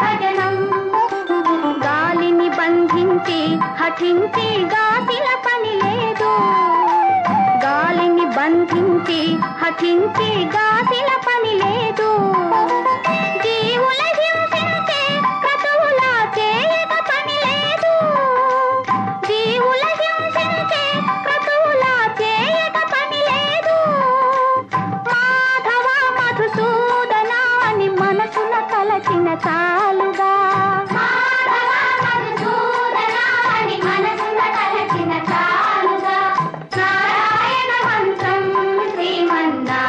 భజనం గాలిని బంధించి హఠించి గాసిల పని లేదు గాలిని బంధించి హఠించి గాసిల పని లేదు జీవుల హింసించే క్రతువులా చేయక పని లేదు జీవుల హింసించే క్రతువులా చేయక పని లేదు మాధవ మధుసూదన అని మనసున తలచిన చాలుగా మాధవ మధుసూదన అని మనసున తలచిన చాలుగా నారాయణ మంత్రం శ్రీమన్నారాయణ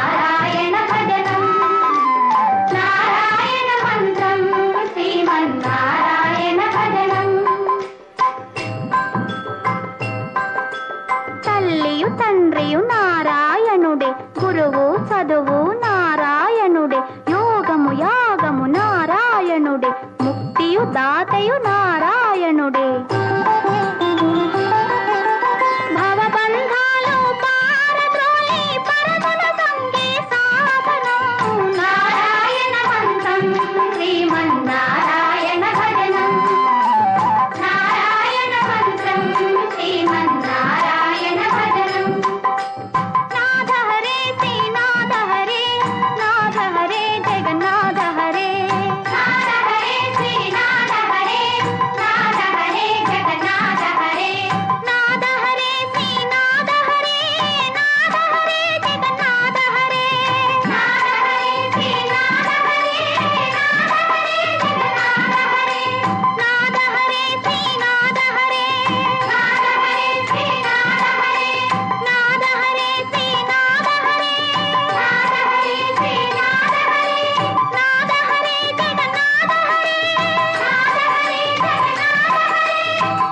భజనం నారాయణ మంత్రం శ్రీమన్నారాయణ భజనం తల్లియు తండ్రియు నారాయణుడే గురువు చదువు నారాయణుడే యోగము యాగము నారాయణుడే ముక్తియు దాతయు నారాయణుడే